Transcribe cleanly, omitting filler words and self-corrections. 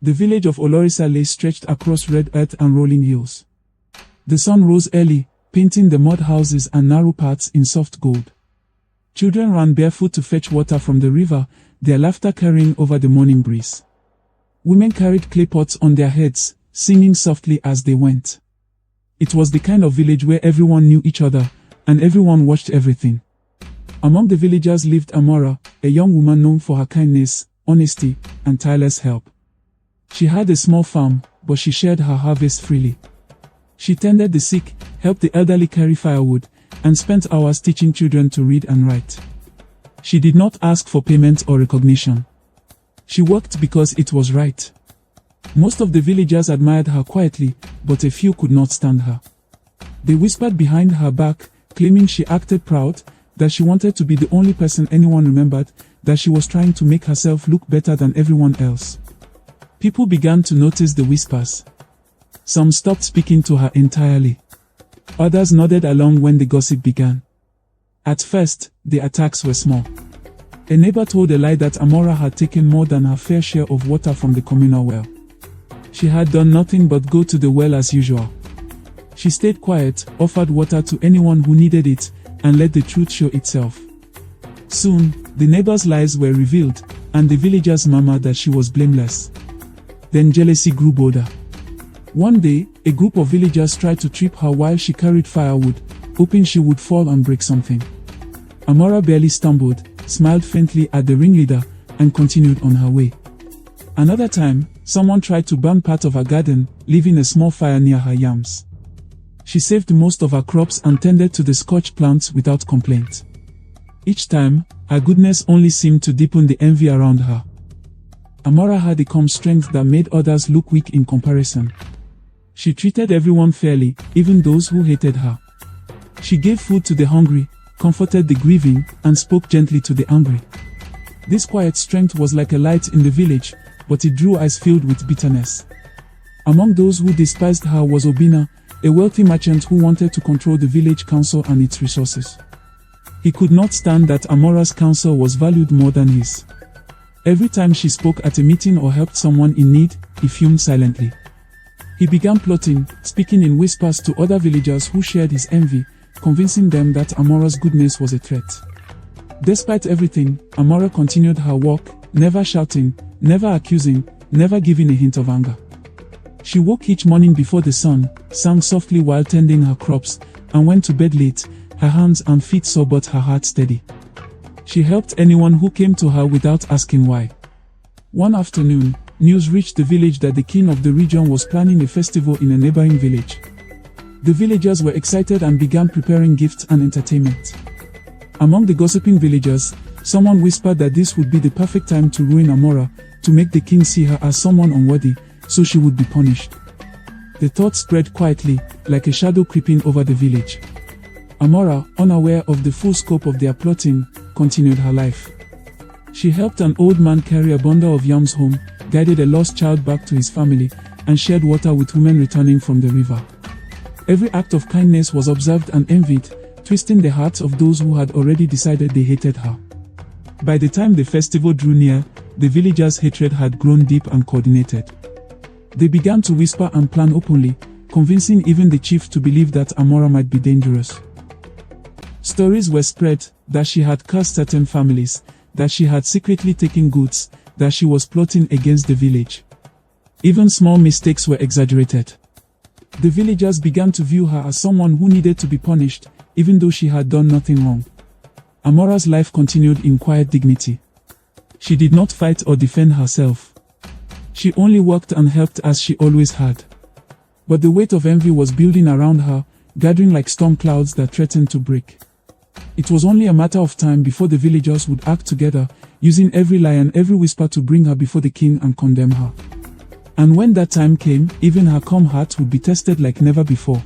The village of Olorisa lay stretched across red earth and rolling hills. The sun rose early, painting the mud houses and narrow paths in soft gold. Children ran barefoot to fetch water from the river, their laughter carrying over the morning breeze. Women carried clay pots on their heads, singing softly as they went. It was the kind of village where everyone knew each other, and everyone watched everything. Among the villagers lived Amora, a young woman known for her kindness, honesty, and tireless help. She had a small farm, but she shared her harvest freely. She tended the sick, helped the elderly carry firewood, and spent hours teaching children to read and write. She did not ask for payment or recognition. She worked because it was right. Most of the villagers admired her quietly, but a few could not stand her. They whispered behind her back, claiming she acted proud, that she wanted to be the only person anyone remembered, that she was trying to make herself look better than everyone else. People began to notice the whispers. Some stopped speaking to her entirely. Others nodded along when the gossip began. At first, the attacks were small. A neighbor told a lie that Amora had taken more than her fair share of water from the communal well. She had done nothing but go to the well as usual. She stayed quiet, offered water to anyone who needed it, and let the truth show itself. Soon, the neighbor's lies were revealed, and the villagers murmured that she was blameless. Then jealousy grew bolder. One day, a group of villagers tried to trip her while she carried firewood, hoping she would fall and break something. Amora barely stumbled, smiled faintly at the ringleader, and continued on her way. Another time, someone tried to burn part of her garden, leaving a small fire near her yams. She saved most of her crops and tended to the scorched plants without complaint. Each time, her goodness only seemed to deepen the envy around her. Amora had a calm strength that made others look weak in comparison. She treated everyone fairly, even those who hated her. She gave food to the hungry, comforted the grieving, and spoke gently to the angry. This quiet strength was like a light in the village, but it drew eyes filled with bitterness. Among those who despised her was Obina, a wealthy merchant who wanted to control the village council and its resources. He could not stand that Amora's counsel was valued more than his. Every time she spoke at a meeting or helped someone in need, he fumed silently. He began plotting, speaking in whispers to other villagers who shared his envy, convincing them that Amora's goodness was a threat. Despite everything, Amora continued her work, never shouting, never accusing, never giving a hint of anger. She woke each morning before the sun, sang softly while tending her crops, and went to bed late, her hands and feet sore but her heart steady. She helped anyone who came to her without asking why. One afternoon, news reached the village that the king of the region was planning a festival in a neighboring village. The villagers were excited and began preparing gifts and entertainment. Among the gossiping villagers, someone whispered that this would be the perfect time to ruin Amora, to make the king see her as someone unworthy, so she would be punished. The thought spread quietly, like a shadow creeping over the village. Amora, unaware of the full scope of their plotting, continued her life. She helped an old man carry a bundle of yams home, guided a lost child back to his family, and shared water with women returning from the river. Every act of kindness was observed and envied, twisting the hearts of those who had already decided they hated her. By the time the festival drew near, the villagers' hatred had grown deep and coordinated. They began to whisper and plan openly, convincing even the chief to believe that Amora might be dangerous. Stories were spread that she had cursed certain families, that she had secretly taken goods, that she was plotting against the village. Even small mistakes were exaggerated. The villagers began to view her as someone who needed to be punished, even though she had done nothing wrong. Amora's life continued in quiet dignity. She did not fight or defend herself. She only worked and helped as she always had. But the weight of envy was building around her, gathering like storm clouds that threatened to break. It was only a matter of time before the villagers would act together, using every lie and every whisper to bring her before the king and condemn her. And when that time came, even her calm heart would be tested like never before.